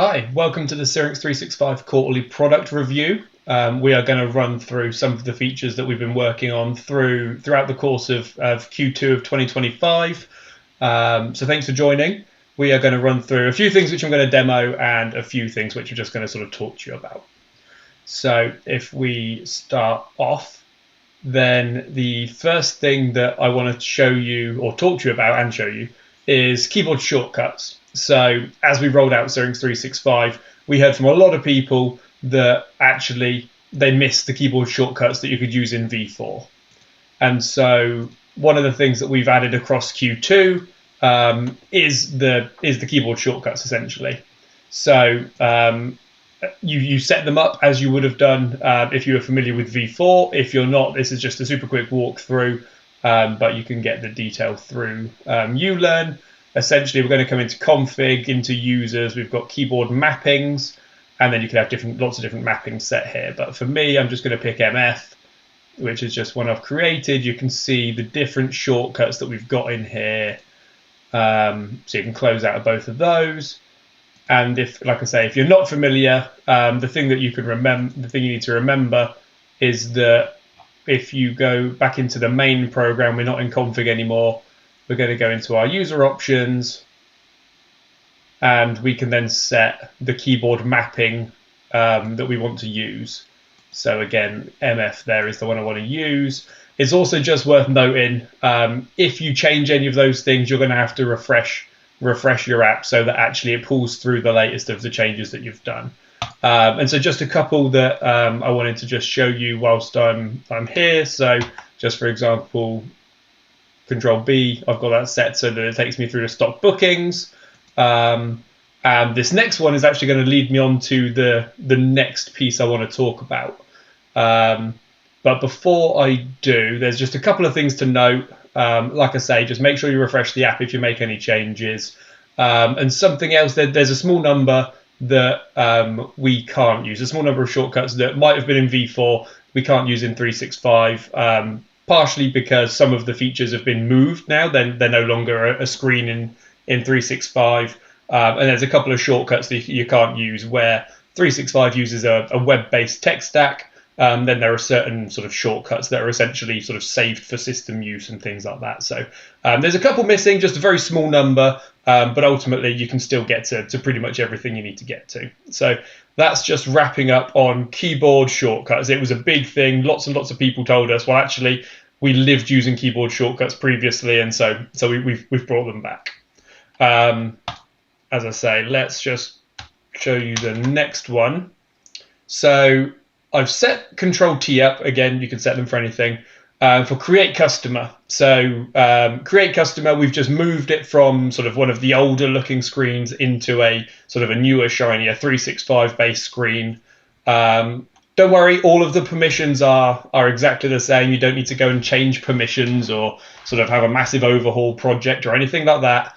Hi, welcome to the Syrinx 365 quarterly product review. We are going to run through some of the features that we've been working on throughout the course of Q2 of 2025. So thanks for joining. We are going to run through a few things which I'm going to demo and a few things which I'm just going to sort of talk to you about. So if we start off, then the first thing that I want to show you or talk to you about and show you is keyboard shortcuts. So as we rolled out Syrinx 365, we heard from a lot of people that actually they missed the keyboard shortcuts that you could use in V4. And so one of the things that we've added across Q2 is the keyboard shortcuts essentially. So you set them up as you would have done if you were familiar with V4. If you're not, this is just a super quick walkthrough, but you can get the detail through ulearn. Essentially, we're going to come into config, into users. We've got keyboard mappings, and then you can have lots of different mappings set here. But for me, I'm just going to pick MF, which is just one I've created. You can see the different shortcuts that we've got in here. So you can close out of both of those. And if, like I say, if you're not familiar, the thing that you can remember, the thing you need to remember is that if you go back into the main program, we're not in config anymore. We're going to go into our user options, and we can then set the keyboard mapping that we want to use. So again, MF there is the one I want to use. It's also just worth noting, if you change any of those things, you're going to have to refresh your app so that actually it pulls through the latest of the changes that you've done. And so just a couple that I wanted to just show you whilst I'm here. So just for example, Control B, I've got that set so that it takes me through the stock bookings. And this next one is actually going to lead me on to the next piece I want to talk about. But before I do, there's just a couple of things to note. Like I say, just make sure you refresh the app if you make any changes. And something else, there's a small number that we can't use, a small number of shortcuts that might have been in V4, we can't use in 365. Partially because some of the features have been moved now, then they're no longer a screen in 365. And there's a couple of shortcuts that you can't use where 365 uses a web-based tech stack. Then there are certain sort of shortcuts that are essentially sort of saved for system use and things like that. So there's a couple missing, just a very small number, but ultimately you can still get to pretty much everything you need to get to. So that's just wrapping up on keyboard shortcuts. It was a big thing. Lots and lots of people told us, well, actually, we lived using keyboard shortcuts previously, and so we've brought them back. As I say, let's just show you the next one. So I've set Control T up. Again, you can set them for anything. For Create Customer. So Create Customer, we've just moved it from sort of one of the older looking screens into a sort of a newer, shinier 365 based screen. Don't worry, all of the permissions are exactly the same. You don't need to go and change permissions or sort of have a massive overhaul project or anything like that.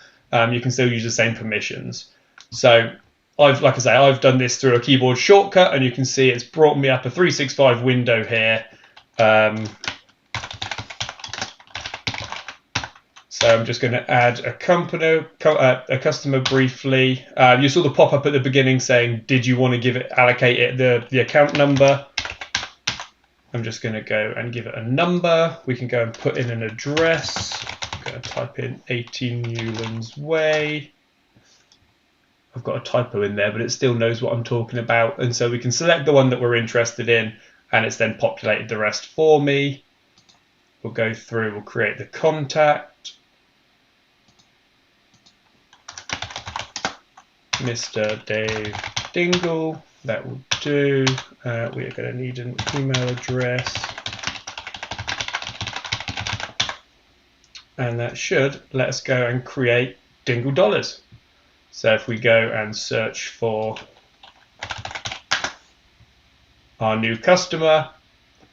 You can still use the same permissions. So like I say, I've done this through a keyboard shortcut, and you can see it's brought me up a 365 window here. So I'm just going to add a customer briefly. You saw the pop-up at the beginning saying, did you want to allocate it the account number? I'm just going to go and give it a number. We can go and put in an address. I'm going to type in 18 Newlands Way. I've got a typo in there, but it still knows what I'm talking about. And so we can select the one that we're interested in, and it's then populated the rest for me. We'll go through, we'll create the contact. Mr. Dave Dingle, that will do. We are going to need an email address. And that should let us go and create Dingle dollars. So if we go and search for our new customer,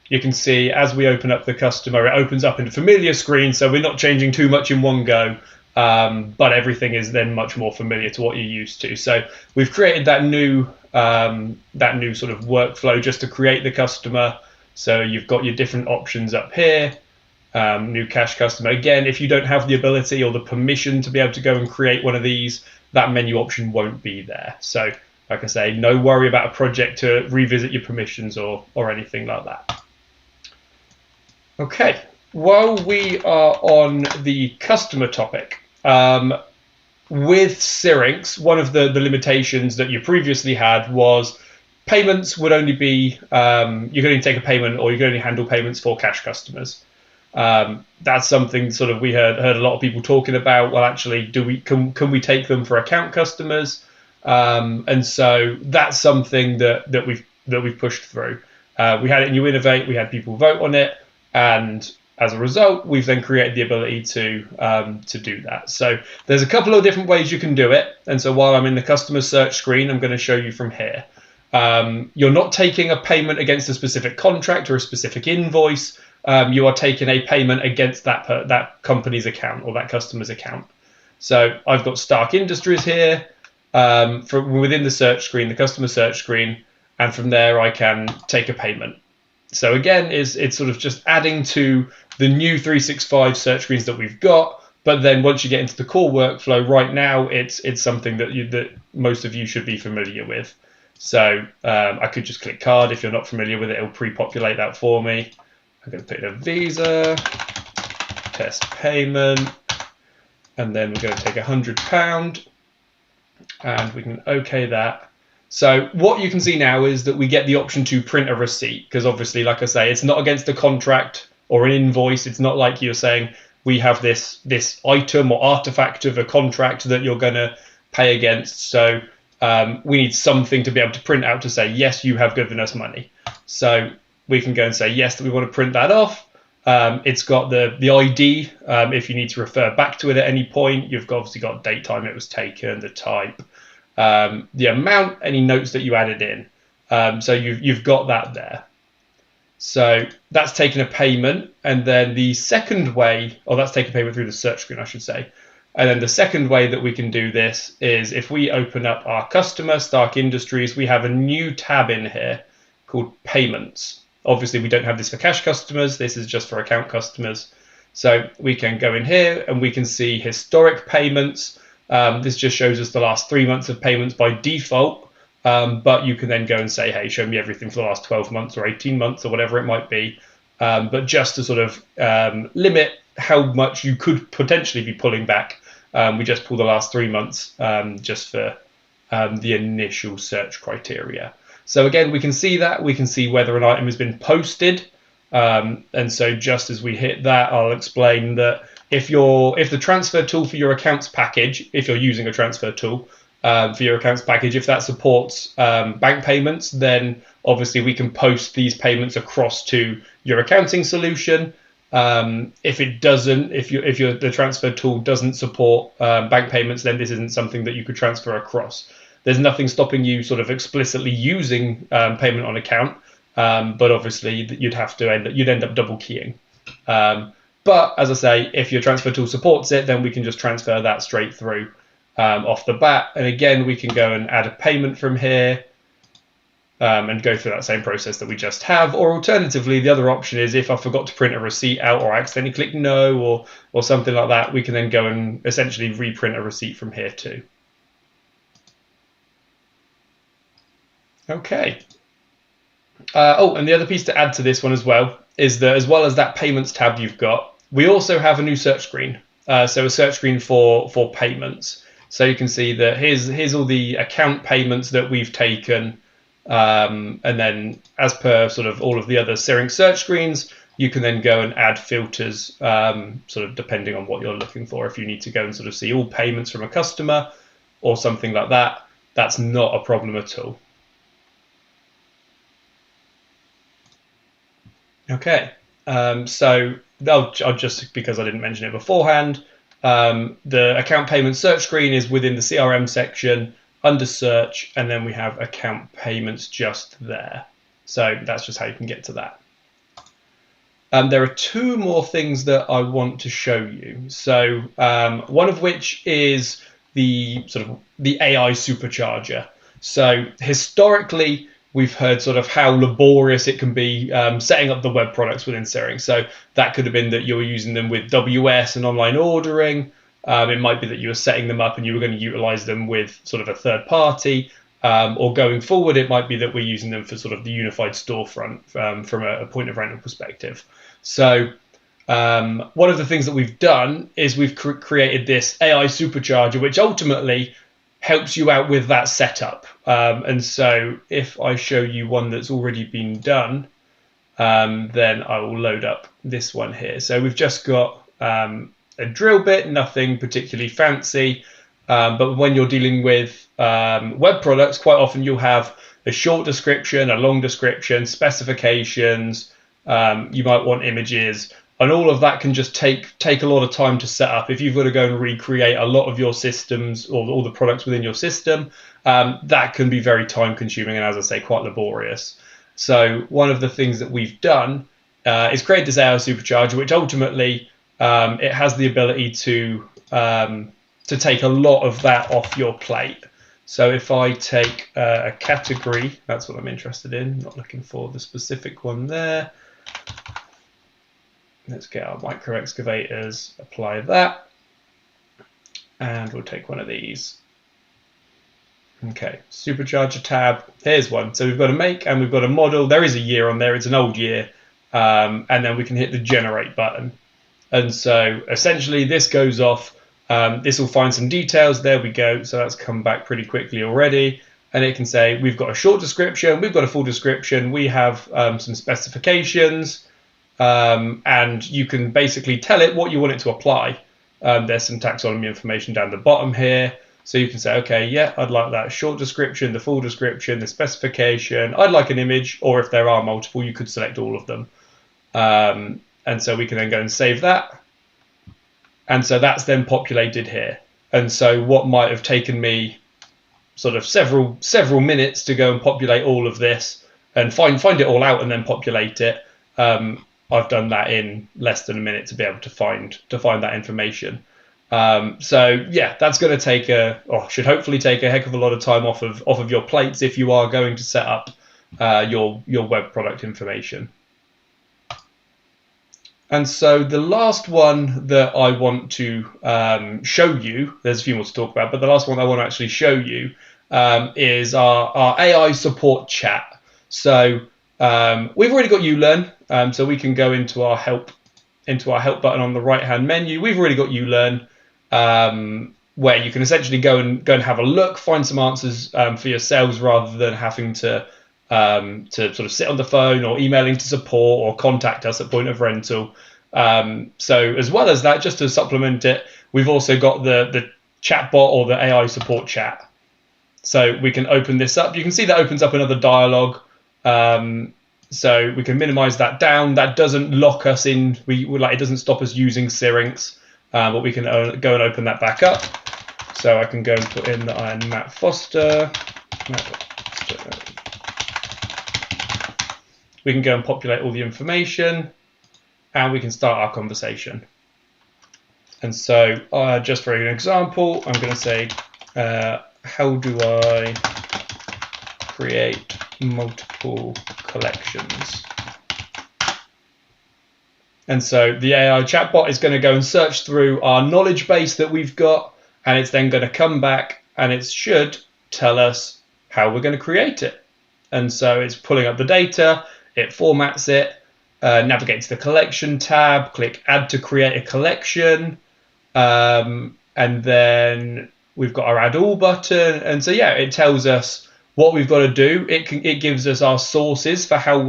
you can see as we open up the customer, it opens up in a familiar screen. So we're not changing too much in one go. But everything is then much more familiar to what you're used to. So we've created that new sort of workflow just to create the customer. So you've got your different options up here. New cache customer. Again, if you don't have the ability or the permission to be able to go and create one of these, that menu option won't be there. So like I say, no worry about a project to revisit your permissions or anything like that. Okay, while we are on the customer topic, with Syrinx, one of the limitations that you previously had was payments would only be, you could only take a payment or you could only handle payments for cash customers. That's something sort of we heard a lot of people talking about. Well, actually, can we take them for account customers? And so that's something that we've pushed through. We had it in New Innovate. We had people vote on it, and as a result, we've then created the ability to do that. So there's a couple of different ways you can do it. And so while I'm in the customer search screen, I'm going to show you from here. You're not taking a payment against a specific contract or a specific invoice. You are taking a payment against that company's account or that customer's account. So I've got Stark Industries here from within the search screen, the customer search screen, and from there I can take a payment. So again, it's sort of just adding to the new 365 search screens that we've got. But then once you get into the core workflow, right now it's something that most of you should be familiar with. So I could just click card. If you're not familiar with it, it'll pre-populate that for me. I'm going to put in a Visa, test payment, and then we're going to take £100, and we can OK that. So what you can see now is that we get the option to print a receipt, because obviously, like I say, it's not against a contract or an invoice. It's not like you're saying we have this item or artifact of a contract that you're going to pay against. So we need something to be able to print out to say, yes, you have given us money. So we can go and say, yes, that we want to print that off. It's got the ID. If you need to refer back to it at any point, you've obviously got date, time it was taken, the type, the amount, any notes that you added in. So you've got that there. So that's taking a payment. And then the second way, or that's taking payment through the search screen, I should say. And then the second way that we can do this is if we open up our customer, Stark Industries, we have a new tab in here called Payments. Obviously, we don't have this for cash customers. This is just for account customers. So we can go in here and we can see historic payments. This just shows us the last 3 months of payments by default. But you can then go and say, hey, show me everything for the last 12 months or 18 months or whatever it might be. But just to sort of limit how much you could potentially be pulling back, we just pull the last 3 months just for the initial search criteria. So again, we can see that. We can see whether an item has been posted. And so just as we hit that, I'll explain that if the transfer tool for your accounts package, if you're using a transfer tool for your accounts package, if that supports bank payments, then obviously we can post these payments across to your accounting solution. If it doesn't, if the transfer tool doesn't support bank payments, then this isn't something that you could transfer across. There's nothing stopping you sort of explicitly using payment on account, but obviously you'd end up double keying. But as I say, if your transfer tool supports it, then we can just transfer that straight through off the bat. And again, we can go and add a payment from here and go through that same process that we just have. Or alternatively, the other option is if I forgot to print a receipt out or I accidentally click no or something like that, we can then go and essentially reprint a receipt from here too. Okay. And the other piece to add to this one as well is that as well as that payments tab you've got, we also have a new search screen. So a search screen for payments. So you can see that here's all the account payments that we've taken. And then as per sort of all of the other Syrinx search screens, you can then go and add filters sort of depending on what you're looking for. If you need to go and sort of see all payments from a customer or something like that, that's not a problem at all. Okay, so I'll just, because I didn't mention it beforehand, the account payment search screen is within the CRM section under search, and then we have account payments just there. So that's just how you can get to that. There are two more things that I want to show you. So one of which is the AI Supercharger. So historically, we've heard sort of how laborious it can be setting up the web products within Syrinx. So that could have been that you were using them with WS and online ordering. It might be that you were setting them up and you were going to utilize them with sort of a third party. or going forward, it might be that we're using them for sort of the unified storefront from a point of rental perspective. So one of the things that we've done is we've created this AI supercharger, which ultimately helps you out with that setup. And so if I show you one that's already been done, then I will load up this one here. So we've just got a drill bit, nothing particularly fancy. But when you're dealing with web products, quite often you'll have a short description, a long description, specifications, you might want images, and all of that can just take a lot of time to set up. If you've got to go and recreate a lot of your systems or all the products within your system, that can be very time consuming and, as I say, quite laborious. So one of the things that we've done is create this AI supercharger, which ultimately it has the ability to take a lot of that off your plate. So if I take a category, that's what I'm interested in, not looking for the specific one there. Let's get our micro excavators, apply that, and we'll take one of these. Okay, supercharger tab, here's one. So we've got a make and we've got a model. There is a year on there, it's an old year, and then we can hit the generate button. And so essentially this goes off. This will find some details. There we go. So that's come back pretty quickly already. And it can say, we've got a short description, we've got a full description, we have some specifications, and you can basically tell it what you want it to apply. There's some taxonomy information down the bottom here. So you can say, okay, yeah, I'd like that short description, the full description, the specification. I'd like an image, or if there are multiple, you could select all of them. And so we can then go and save that. And so that's then populated here. And so what might have taken me sort of several minutes to go and populate all of this and find it all out and then populate it, I've done that in less than a minute to be able to find that information. So yeah, that's going to take should hopefully take a heck of a lot of time off of your plates if you are going to set up your web product information. And so the last one that I want to show you, there's a few more to talk about, but the last one I want to actually show you is our AI support chat. So we've already got ULearn, so we can go into our help button on the right hand menu. We've already got ULearn, where you can essentially go and have a look, find some answers for yourselves rather than having to sort of sit on the phone or emailing to support or contact us at point of rental. So as well as that, just to supplement it, we've also got the chatbot or the AI support chat. So we can open this up. You can see that opens up another dialogue. So we can minimize that down. That doesn't lock us in. It doesn't stop us using Syrinx, but we can go and open that back up. So I can go and put in that I am Matt Foster. We can go and populate all the information, and we can start our conversation. And so just for an example, I'm going to say, how do I create multiple collections? And so the AI chatbot is going to go and search through our knowledge base that we've got, and it's then going to come back and it should tell us how we're going to create it. And so it's pulling up the data, it formats it, navigates the collection tab, click add to create a collection, and then we've got our add all button. And so yeah, it tells us what we've got to do. It gives us our sources for how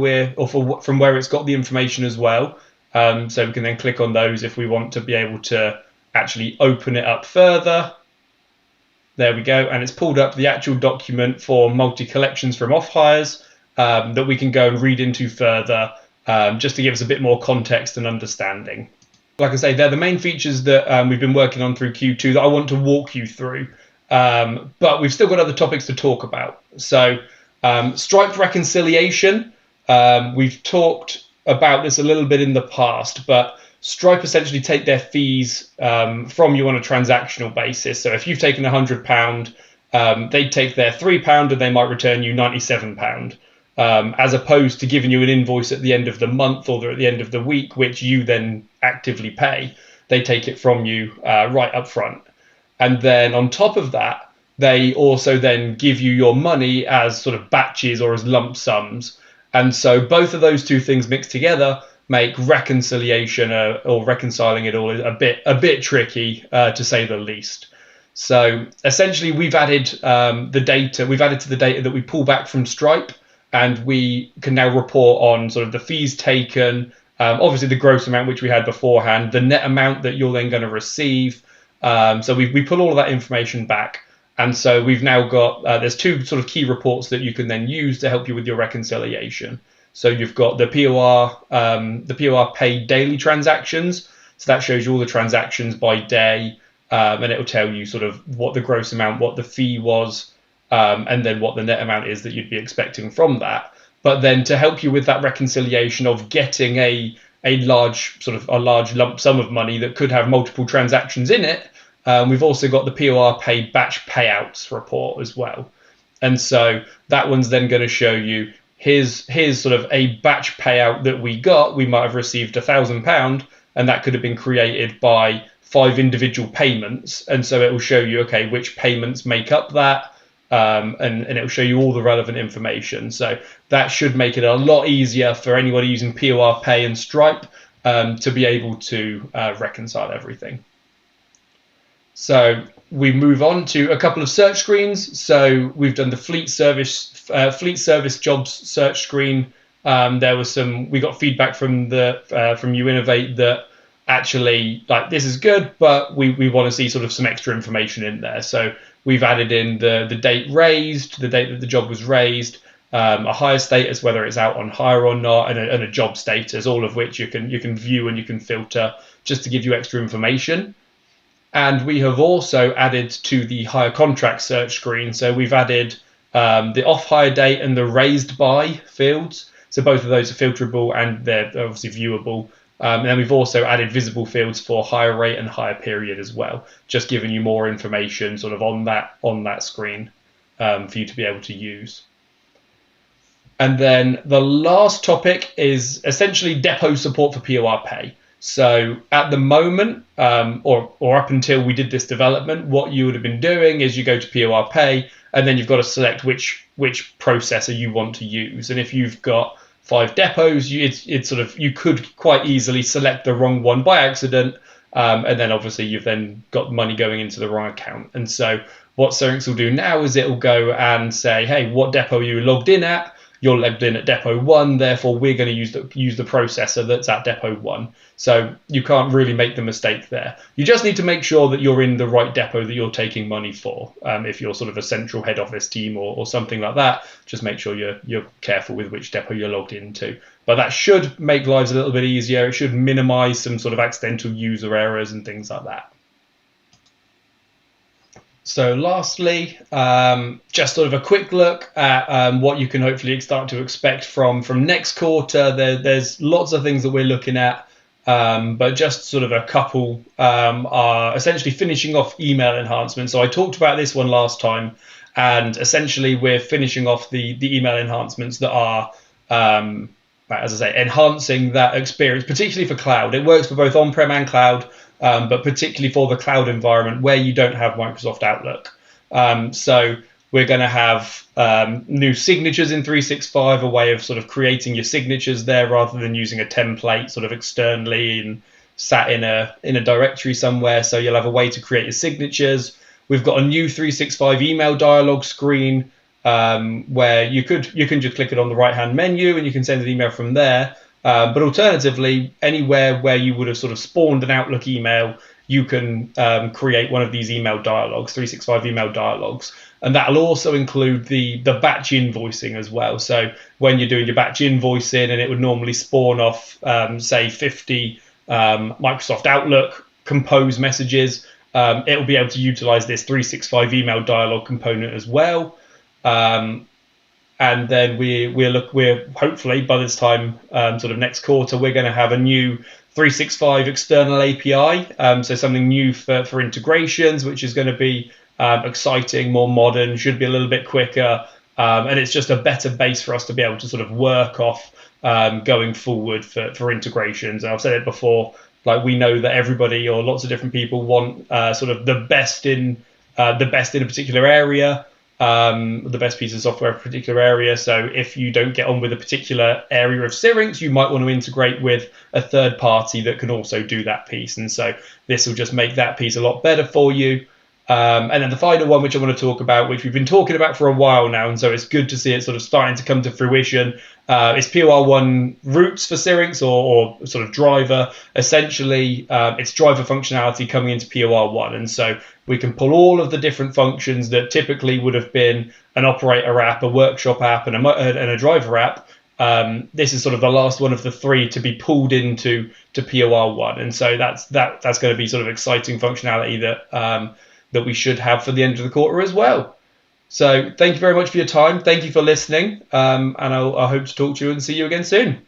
from where it's got the information as well. So we can then click on those if we want to be able to actually open it up further. There we go, and it's pulled up the actual document for multi-collections from off-hires that we can go and read into further, just to give us a bit more context and understanding. Like I say, they're the main features that we've been working on through Q2 that I want to walk you through, but we've still got other topics to talk about. So Stripe reconciliation, we've talked about this a little bit in the past, but Stripe essentially take their fees from you on a transactional basis. So if you've taken £100, they take their £3 and they might return you £97, as opposed to giving you an invoice at the end of the month or at the end of the week, which you then actively pay. They take it from you right up front. And then on top of that, they also then give you your money as sort of batches or as lump sums. And so both of those two things mixed together make reconciliation or reconciling it all a bit tricky, to say the least. So essentially, we've added the data. We've added to the data that we pull back from Stripe, and we can now report on sort of the fees taken, obviously the gross amount which we had beforehand, the net amount that you're then going to receive. So we pull all of that information back. And so we've now got, there's two sort of key reports that you can then use to help you with your reconciliation. So you've got the POR paid daily transactions. So that shows you all the transactions by day, and it will tell you sort of what the gross amount, what the fee was, and then what the net amount is that you'd be expecting from that. But then to help you with that reconciliation of getting a large lump sum of money that could have multiple transactions in it, we've also got the POR paid batch payouts report as well. And so that one's then going to show you here's sort of a batch payout that we got. We might have received £1,000, and that could have been created by 5 individual payments. And so it will show you, okay, which payments make up that, and it will show you all the relevant information. So that should make it a lot easier for anybody using POR Pay and Stripe to be able to reconcile everything. So we move on to a couple of search screens. So we've done the fleet service jobs search screen. We got feedback from You Innovate that actually, like, this is good, but we want to see sort of some extra information in there. So we've added in the date raised, the date that the job was raised, a hire status, whether it's out on hire or not, and a job status, all of which you can view and you can filter just to give you extra information. And we have also added to the hire contract search screen. So we've added the off-hire date and the raised by fields. So both of those are filterable and they're obviously viewable. And then we've also added visible fields for hire rate and hire period as well, just giving you more information sort of on that screen for you to be able to use. And then the last topic is essentially depot support for POR Pay. So at the moment, or up until we did this development, what you would have been doing is you go to POR Pay, and then you've got to select which processor you want to use. And if you've got 5 depots, you could quite easily select the wrong one by accident, and then obviously you've then got money going into the wrong account. And so what Syrinx will do now is it will go and say, hey, what depot are you logged in at? You're logged in at depot 1, therefore we're going to use the processor that's at depot 1. So you can't really make the mistake there. You just need to make sure that you're in the right depot that you're taking money for. If you're sort of a central head office team or something like that, just make sure you're careful with which depot you're logged into. But that should make lives a little bit easier. It should minimize some sort of accidental user errors and things like that. So lastly, just sort of a quick look at what you can hopefully start to expect from next quarter. There's lots of things that we're looking at, but just sort of a couple are essentially finishing off email enhancements. So I talked about this one last time, and essentially we're finishing off the email enhancements that are, as I say, enhancing that experience, particularly for cloud. It works for both on-prem and cloud. But particularly for the cloud environment where you don't have Microsoft Outlook. So we're going to have new signatures in 365, a way of sort of creating your signatures there rather than using a template sort of externally and sat in a directory somewhere. So you'll have a way to create your signatures. We've got a new 365 email dialog screen where you can just click it on the right-hand menu and you can send an email from there. But alternatively, anywhere where you would have sort of spawned an Outlook email, you can create one of these email dialogues, 365 email dialogues. And that'll also include the batch invoicing as well. So when you're doing your batch invoicing and it would normally spawn off, say, 50 Microsoft Outlook compose messages, it'll be able to utilize this 365 email dialogue component as well. And then we're hopefully by this time, sort of next quarter, we're going to have a new 365 external API. So something new for integrations, which is going to be exciting, more modern, should be a little bit quicker. And it's just a better base for us to be able to sort of work off going forward for integrations. And I've said it before, like we know that everybody or lots of different people want sort of the best in the best in a particular area, the best piece of software in a particular area. So if you don't get on with a particular area of Syrinx, you might want to integrate with a third party that can also do that piece. And so this will just make that piece a lot better for you. And then the final one, which I want to talk about, which we've been talking about for a while now, and so it's good to see it sort of starting to come to fruition, is POR1 routes for Syrinx, or sort of driver. Essentially, it's driver functionality coming into POR1, and so we can pull all of the different functions that typically would have been an operator app, a workshop app, and a driver app. This is sort of the last one of the three to be pulled into POR1, and so that's going to be sort of exciting functionality that we should have for the end of the quarter as well. So thank you very much for your time. Thank you for listening. And I hope to talk to you and see you again soon.